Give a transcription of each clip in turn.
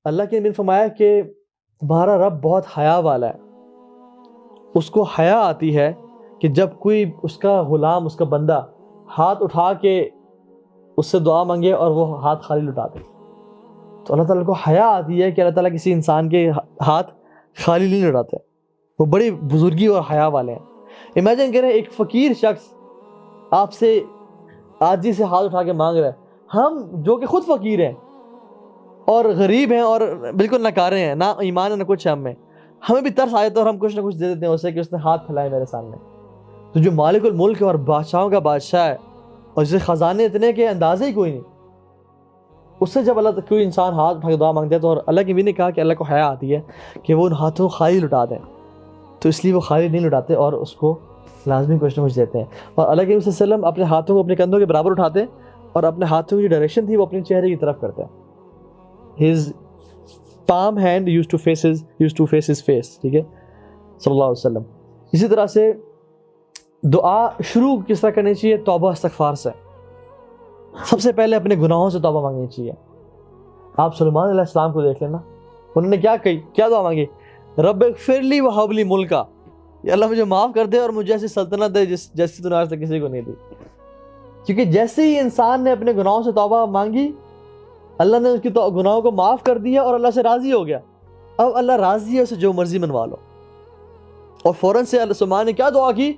اللہ کے نبی نے فرمایا کہ تمہارا رب بہت حیا والا ہے. اس کو حیا آتی ہے کہ جب کوئی اس کا غلام، اس کا بندہ ہاتھ اٹھا کے اس سے دعا مانگے اور وہ ہاتھ خالی لٹا دے. تو اللہ تعالیٰ کو حیا آتی ہے کہ اللہ تعالیٰ کسی انسان کے ہاتھ خالی نہیں لٹاتے. وہ بڑی بزرگی اور حیا والے ہیں. امیجن کریں ایک فقیر شخص آپ سے عاجزی سے ہاتھ اٹھا کے مانگ رہا ہے. ہم جو کہ خود فقیر ہیں اور غریب ہیں اور بالکل ناکارے ہیں، نہ ایمان ہے نہ کچھ ہے ہم میں، ہمیں بھی ترس آتا ہے اور ہم کچھ نہ کچھ دے دیتے ہیں اسے کہ اس نے ہاتھ پھیلائے میرے سامنے. تو جو مالک الملک ہے اور بادشاہوں کا بادشاہ ہے اور جسے خزانے اتنے کہ اندازے ہی کوئی نہیں، اس سے جب اللہ کوئی انسان ہاتھ اٹھا کے دعا مانگتا ہے تو اللہ کی بھی نے کہا کہ اللہ کو حیا آتی ہے کہ وہ ان ہاتھوں کو خالی لٹا دیں. تو اس لیے وہ خالی نہیں لٹاتے اور اس کو لازمی کچھ نہ کچھ دیتے ہیں. اور اللہ کے صلی اللہ علیہ وسلم اپنے ہاتھوں کو اپنے کندھوں کے برابر اٹھاتے ہیں اور اپنے ہاتھوں کی جو ڈائریکشن تھی وہ اپنے چہرے کی طرف کرتے ہیں. His palm hand used to face his face. ٹھیک ہے صلی اللہ علیہ وسلم. اسی طرح سے دعا شروع کس طرح کرنی چاہیے؟ توبہ استغفار سے. سب سے پہلے اپنے گناہوں سے توبہ مانگنی چاہیے. آپ سلیمان علیہ السلام کو دیکھ لینا، انہوں نے کیا دعا مانگی؟ رب اغفر لی وہب لی ملکا، یا اللہ مجھے معاف کر دے اور مجھے ایسی سلطنت دے جیسی تو نے آج تک کسی کو نہیں دی. کیونکہ جیسے ہی انسان نے اپنے گناہوں سے توبہ مانگی، اللہ نے اس کی گناہوں کو معاف کر دیا اور اللہ سے راضی ہو گیا. اب اللہ راضی ہے، اسے جو مرضی منوا لو. اور فوراً سے اللہ سلیمان نے کیا دعا کی؟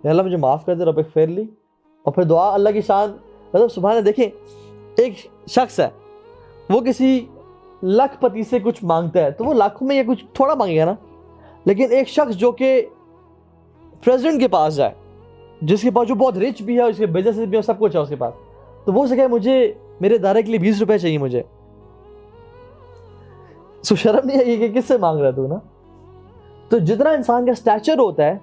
اللہ مجھے معاف کر دے رب اغفر لی. اور پھر دعا اللہ کی شان، مطلب سبحان. دیکھیں ایک شخص ہے وہ کسی لاکھ پتی سے کچھ مانگتا ہے تو وہ لاکھوں میں یہ کچھ تھوڑا مانگے گا نا. لیکن ایک شخص جو کہ پریزیڈنٹ کے پاس جائے، جس کے پاس جو بہت رچ بھی ہے اور اس کے بزنس بھی ہے، سب کچھ ہے اس کے پاس، تو وہ اسے کہے مجھے میرے ادارے کے لیے 20 روپے چاہیے مجھے. سو شرم نہیں ہے کہ کس سے مانگ رہا تو نا. تو جتنا انسان کا اسٹیچر ہوتا ہے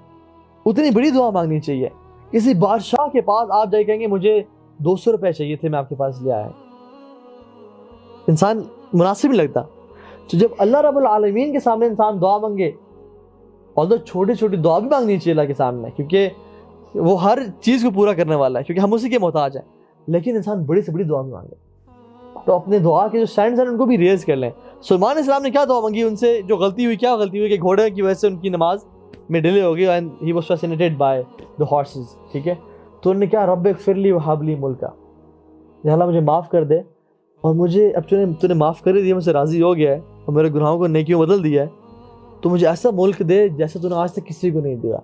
اتنی بڑی دعا مانگنی چاہیے. کسی بادشاہ کے پاس آپ جائے کہیں گے مجھے 200 روپے چاہیے تھے، میں آپ کے پاس لے آیا. انسان مناسب نہیں لگتا. تو جب اللہ رب العالمین کے سامنے انسان دعا مانگے، اور تو چھوٹی چھوٹی دعا بھی مانگنی چاہیے اللہ کے سامنے، کیونکہ وہ ہر چیز کو پورا کرنے والا ہے، کیونکہ ہم اسی کے محتاج ہیں. لیکن انسان بڑی سے بڑی دعا بھی مانگے تو اپنے دعا کے جو سٹینڈز ہیں ان کو بھی ریز کر لیں. سلیمان علیہ السلام نے کیا دعا مانگی؟ ان سے جو غلطی ہوئی کہ گھوڑے کی وجہ سے ان کی نماز میں ڈیلے ہو گئی، and he was fascinated by the horses. ٹھیک ہے، تو انہوں نے کیا؟ رب اغفر لی وہب لی ملکا، یا اللہ مجھے معاف کر دے اور مجھے اب تو نے معاف کر دیا، مجھ سے راضی ہو گیا ہے اور میرے گناہوں کو نیکیوں بدل دیا ہے، تو مجھے ایسا ملک دے جیسے تو نے آج تک کسی کو نہیں دیا.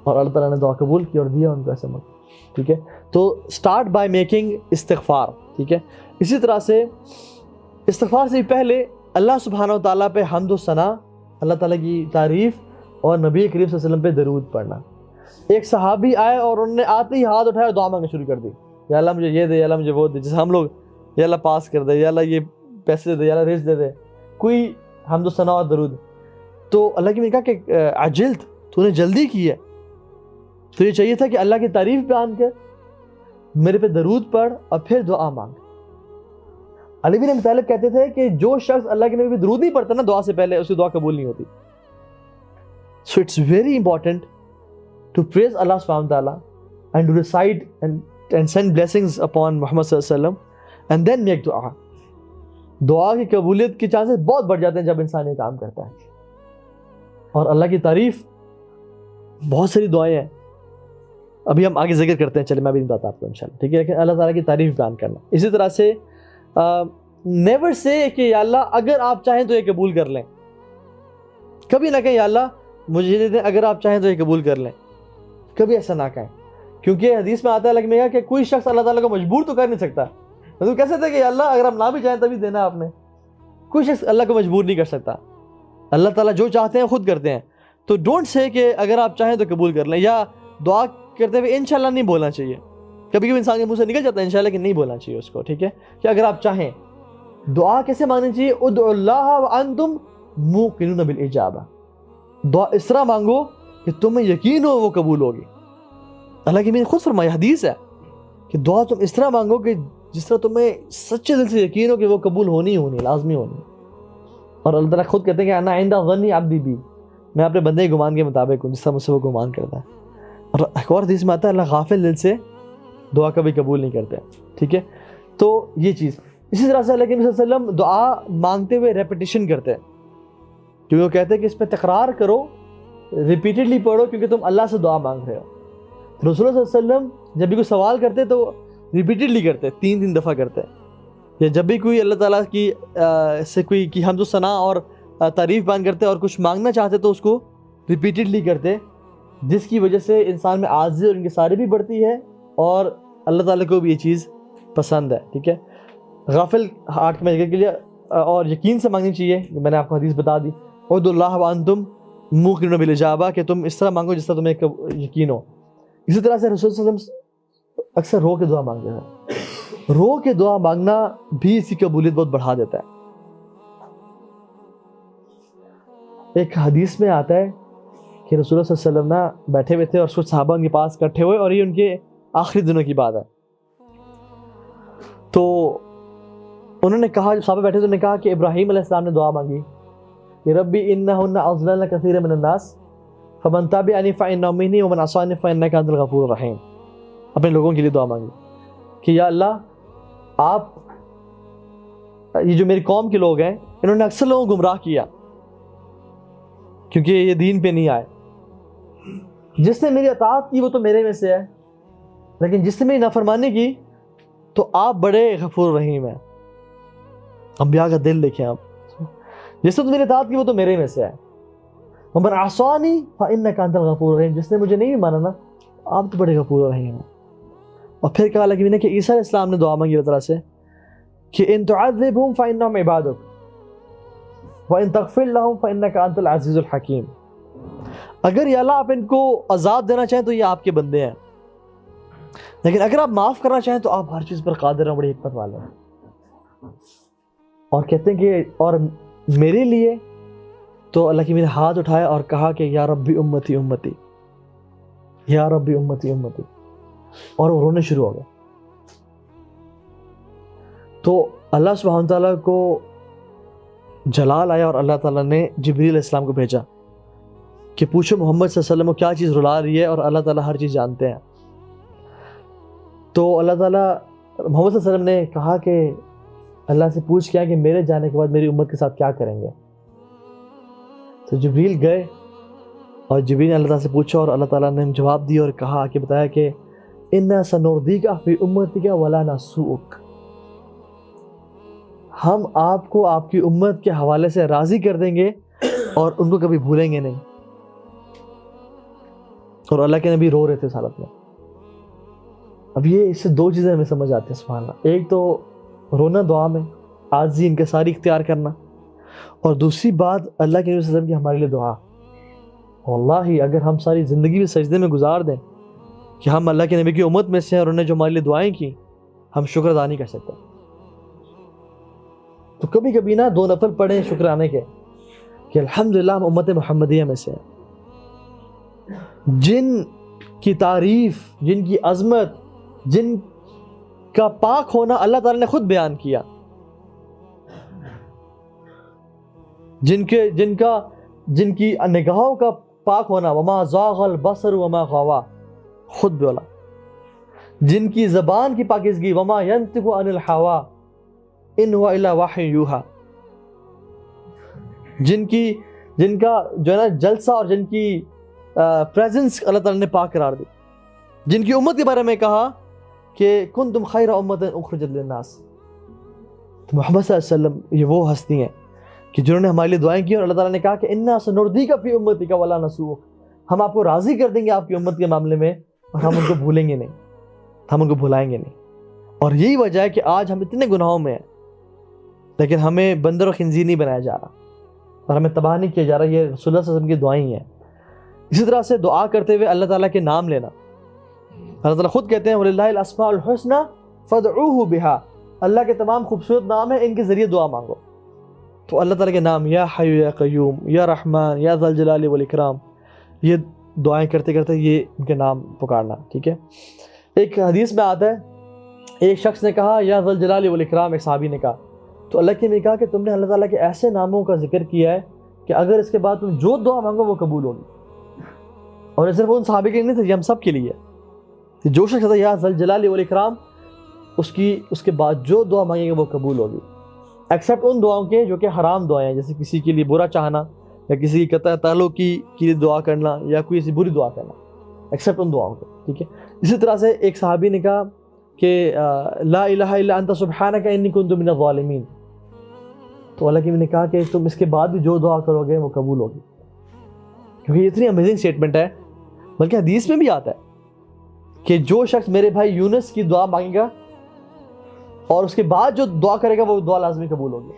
اور اللہ تعالیٰ نے دعا قبول کی اور دیا ان کو ایسا ملک. ٹھیک ہے، تو اسٹارٹ بائی میکنگ استغفار. ٹھیک ہے، اسی طرح سے استغفار سے پہلے اللہ سبحانہ و تعالیٰ پہ حمد و ثنا، اللہ تعالیٰ کی تعریف اور نبی کریم صلی اللہ علیہ وسلم پہ درود پڑھنا. ایک صحابی آئے اور انہوں نے آتے ہی ہاتھ اٹھایا اور دعا مانگنا شروع کر دی. یا اللہ مجھے یہ دے، یا اللہ مجھے وہ دے. جیسے ہم لوگ یا اللہ پاس کر دے، یا اللہ یہ پیسے دے دے، یا اللہ رزق دے دے، کوئی حمد و ثنا اور درود. تو اللہ کی نے کہا کہ عجلت، تو نے جلدی کی ہے، تو یہ چاہیے تھا کہ اللہ کی تعریف بیان کر، میرے پہ درود پڑھ اور پھر دعا مانگ. علی بن ابی طالب کہتے تھے کہ جو شخص اللہ کے نبی پہ درود نہیں پڑھتا نا دعا سے پہلے، اس کی دعا قبول نہیں ہوتی. So it's very important to praise Allah subhanahu wa ta'ala and to recite and send blessings upon Muhammad sallallahu alaihi wasallam and then make dua. دعا کی قبولیت کے چانسز بہت بڑھ جاتے ہیں جب انسان یہ کام کرتا ہے. اور اللہ کی تعریف، بہت ساری دعائیں ہیں، ابھی ہم آگے ذکر کرتے ہیں، چلے میں بھی بتاتا آپ کو انشاءاللہ. ٹھیک ہے، لیکن اللہ تعالیٰ کی تعریف بیان کرنا. اسی طرح سے نیور سے کہ یا اللہ اگر آپ چاہیں تو یہ قبول کر لیں. کبھی نہ کہیں یا اللہ مجھے دے دیں، اگر آپ چاہیں تو یہ قبول کر لیں. کبھی ایسا نہ کہیں، کیونکہ حدیث میں آتا ہے اللہ کہ کوئی شخص اللہ تعالیٰ کو مجبور تو کر نہیں سکتا. تو کہہ سکتے کہ یا اللہ اگر ہم نہ بھی چاہیں تبھی دینا آپ نے. کوئی شخص اللہ کو مجبور نہیں کر سکتا. اللہ تعالیٰ جو چاہتے ہیں خود کرتے ہیں. تو ڈونٹ سے کہ اگر آپ چاہیں تو قبول کر لیں، یا دعا کرتے ہوئے انشاءاللہ نہیں بولنا چاہیے. کبھی کبھی انسان کے منہ سے نکل جاتا ہے انشاءاللہ، کہ نہیں بولنا چاہیے اس کو. ٹھیک ہے، کہ اگر آپ چاہیں. دعا کیسے مانگنی چاہیے؟ ادعوا اللہ وانتم موقنون بالاجابہ. دعا اس طرح مانگو کہ تمہیں یقین ہو وہ قبول ہوگی. اللہ کی میں نے خود فرمایا، حدیث ہے کہ دعا تم اس طرح مانگو کہ جس طرح تمہیں سچے دل سے یقین ہو کہ وہ قبول ہونی لازمی ہونی. اور اللہ تعالیٰ خود کہتے ہیں کہ انا عند ظن عبدی بی، میں اپنے بندے کے گمان کے مطابق ہوں جس طرح مجھ سے وہ گمان کرتا ہے. اور ایک اور حدیث میں آتا ہے اللہ غافل دل سے دعا کبھی قبول نہیں کرتے. ٹھیک ہے، تو یہ چیز. اسی طرح سے اللہ کے نبی صلی اللہ علیہ وسلم دعا مانگتے ہوئے ریپیٹیشن کرتے ہیں، کیونکہ وہ کہتے ہیں کہ اس پہ تکرار کرو، ریپیٹڈلی پڑھو، کیونکہ تم اللہ سے دعا مانگ رہے ہو۔ رسول اللہ صلی اللہ علیہ وسلم جب بھی کوئی سوال کرتے تو ریپیٹڈلی کرتے، 3 دفعہ کرتے، یا جب بھی کوئی اللہ تعالیٰ کی سے کوئی کی حمد و ثنا اور تعریف بیان کرتے اور کچھ مانگنا چاہتے تو اس کو ریپیٹڈلی کرتے، جس کی وجہ سے انسان میں عاجزی اور انکساری بھی بڑھتی ہے اور اللہ تعالیٰ کو بھی یہ چیز پسند ہے، ٹھیک ہے۔ غافل ہارٹ میں جگہ کے لیے اور یقین سے مانگنی چاہیے، میں نے آپ کو حدیث بتا دی، ادعوا اللہ وانتم موقنون بالاجابہ، کہ تم اس طرح مانگو جس طرح تمہیں یقین ہو۔ اسی طرح سے رسول صلی اللہ علیہ وسلم اکثر رو کے دعا مانگتے ہیں، رو کے دعا مانگنا بھی اس کی قبولیت بہت بڑھا دیتا ہے۔ ایک حدیث میں آتا ہے کہ رسول اللہ صلی اللہ علیہ وسلم نا بیٹھے ہوئے تھے اور کچھ صحابہ ان کے پاس اکٹھے ہوئے، اور یہ ان کے آخری دنوں کی بات ہے، تو انہوں نے کہا، جب صحابہ بیٹھے تو انہوں نے کہا کہ ابراہیم علیہ السلام نے دعا مانگی کہ ربی انہن اضللن کثیر من الناس فمن تبعنی فانہ منی ومن عصانی فانک انت الغفور الرحیم، اپنے لوگوں کے لیے دعا مانگی کہ یا اللہ، آپ یہ جو میری قوم کے لوگ ہیں انہوں نے اکثر لوگوں کو گمراہ کیا کیونکہ یہ دین پہ نہیں آئے، جس نے میری اطاعت کی وہ تو میرے میں سے ہے، لیکن جس نے میری نافرمانی کی تو آپ بڑے غفور رحیم ہیں۔ انبیاء کا دل دیکھیں آپ، جس نے تو میری اطاعت کی وہ تو میرے میں سے ہے، ومن عصانی فانک انت الغفور الرحیم، جس نے مجھے نہیں بھی مانا نا آپ تو بڑے غفور رحیم ہیں۔ اور پھر کہا لگی نے کہ عیسیٰ علیہ السلام نے دعا مانگی اللہ تعالیٰ سے کہ ان تعذبهم فانهم عبادک وان تغفر لهم فانک انت العزیز الحکیم، اگر یا اللہ آپ ان کو عذاب دینا چاہیں تو یہ آپ کے بندے ہیں، لیکن اگر آپ معاف کرنا چاہیں تو آپ ہر چیز پر قادر ہیں، بڑی حکمت والے ہیں۔ اور کہتے ہیں کہ اور میرے لیے تو اللہ کی میرے ہاتھ اٹھایا اور کہا کہ یا ربی امتی امتی، یا ربی امتی امتی، اور وہ رونے شروع ہو گئے۔ تو اللہ سبحانہ تعالیٰ کو جلال آیا اور اللہ تعالیٰ نے جبریل علیہ السلام کو بھیجا کہ پوچھو محمد صلی اللہ علیہ وسلم کو کیا چیز رلا رہی ہے، اور اللہ تعالیٰ ہر چیز جانتے ہیں۔ تو اللہ تعالیٰ محمد صلی اللہ علیہ وسلم نے کہا کہ اللہ سے پوچھ کیا کہ میرے جانے کے بعد میری امت کے ساتھ کیا کریں گے۔ تو جبریل گئے اور جبریل نے اللہ تعالیٰ سے پوچھا اور اللہ تعالیٰ نے جواب دیا اور کہا کہ بتایا کہ اِنَّا سَنُرْضِيكَ فِي أُمَّتِكَ وَلَا نَسُوءُكَ، ہم آپ کو آپ کی امت کے حوالے سے راضی کر دیں گے اور ان کو کبھی بھولیں گے نہیں۔ اور اللہ کے نبی رو رہے تھے اس حالت میں۔ اب یہ اس سے 2 چیزیں ہمیں سمجھ آتی ہیں سبحان اللہ، ایک تو رونا دعا میں، عاجزی انکساری اختیار کرنا، اور دوسری بات اللہ کے نبی صلی اللہ علیہ وسلم کی ہمارے لیے دعا۔ واللہ اگر ہم ساری زندگی بھی سجدے میں گزار دیں کہ ہم اللہ کے نبی کی امت میں سے ہیں اور انہوں نے جو ہمارے لیے دعائیں کی، ہم شکر ادا نہیں کر سکتے۔ تو کبھی کبھی نا 2 نفل پڑھیں شکرانے کے کہ الحمدللہ ہم امت محمدیہ میں سے ہیں، جن کی تعریف، جن کی عظمت، جن کا پاک ہونا اللہ تعالیٰ نے خود بیان کیا، جن کی نگاہوں کا پاک ہونا، وما زاغ البصر وما غوا، خود بولا، جن کی زبان کی پاکیزگی، وما ينطق عن الهوى ان هو الا وحی یوحی، جن کا جو ہے نا جلسہ اور جن کی پریزنس اللہ تعالیٰ نے پاک قرار دی، جن کی امت کے بارے میں کہا کہ کنتم خیر امت اخرجت للناس، تو محمد صلی اللہ علیہ وسلم یہ وہ ہستی ہیں کہ جنہوں نے ہمارے لیے دعائیں کی، اور اللہ تعالیٰ نے کہا کہ انا سنردیک فی امتک ولا نسوءک، ہم آپ کو راضی کر دیں گے آپ کی امت کے معاملے میں، اور ہم ان کو بھولیں گے نہیں، ہم ان کو بھلائیں گے نہیں۔ اور یہی وجہ ہے کہ آج ہم اتنے گناہوں میں ہیں لیکن ہمیں بندر و خنزیر نہیں بنایا جا رہا اور ہمیں تباہ نہیں کیا جا رہا، یہ رسول اللہ صلی اللہ علیہ وسلم کی دعائیں ہیں۔ اسی طرح سے دعا کرتے ہوئے اللہ تعالیٰ کے نام لینا، اللہ تعالیٰ خود کہتے ہیں وَلِلَّهِ الْأَسْمَاءُ الْحُسْنَى فَادْعُوهُ بِهَا، اللہ کے تمام خوبصورت نام ہیں، ان کے ذریعے دعا مانگو۔ تو اللہ تعالیٰ کے نام یا حی یا قیوم یا رحمان یا ذا الجلال والاکرام، یہ دعائیں کرتے کرتے یہ ان کے نام پکارنا، ٹھیک ہے۔ ایک حدیث میں آتا ہے ایک شخص نے کہا یا ذا الجلال والاکرام، ایک صحابی نے کہا، تو اللہ کے نے کہا کہ تم نے اللہ تعالیٰ کے ایسے ناموں کا ذکر کیا ہے کہ اگر اس کے بعد تم جو دعا مانگو وہ قبول ہوگی۔ اور یہ صرف ان صحابی کے لیے نہیں تھا، یہ ہم سب کے لیے ہے۔ جو شخص کہتا ہے یا ذا الجلال والاکرام، اس کے بعد جو دعا مانگے گا وہ قبول ہوگی، ایکسیپٹ ان دعاؤں کے جو کہ حرام دعائیں ہیں، جیسے کسی کے لیے برا چاہنا یا کسی کی قطع تعلق کی لیے دعا کرنا یا کوئی ایسی بری دعا کرنا، ایکسیپٹ ان دعاؤں کے، ٹھیک ہے۔ اسی طرح سے ایک صحابی نے کہا کہ لا الہ الا انت سبحانک انی کنت من الظالمین، تو اللہ کی نے کہا کہ تم اس کے بعد بھی جو دعا کرو گے وہ قبول ہوگی، کیونکہ یہ اتنی امیزنگ سٹیٹمنٹ ہے، بلکہ حدیث میں بھی آتا ہے کہ جو شخص میرے بھائی یونس کی دعا مانگے گا اور اس کے بعد جو دعا کرے گا وہ دعا لازمی قبول ہوگی،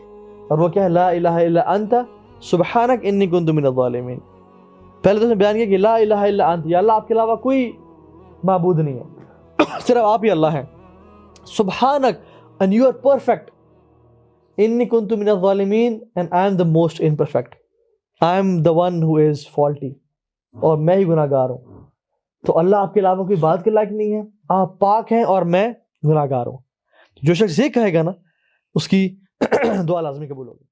اور وہ کیا ہے؟ لا الہ الا انت سبحانک انی کنت من الظالمین۔ پہلے تو اس نے بیان کیا کہ لا الہ الا انت، یا اللہ آپ کے علاوہ کوئی معبود نہیں ہے، صرف آپ ہی اللہ ہیں، سبحانک and you are perfect، انی کنت من الظالمین and I am the most imperfect، I am the one who is faulty، اور میں ہی گناہ گار ہوں۔ تو اللہ آپ کے علاوہ کوئی بات کے لائق نہیں ہے، آپ پاک ہیں اور میں گناہ گار ہوں۔ جو شخص یہ کہے گا نا اس کی دعا لازمی قبول ہوگی۔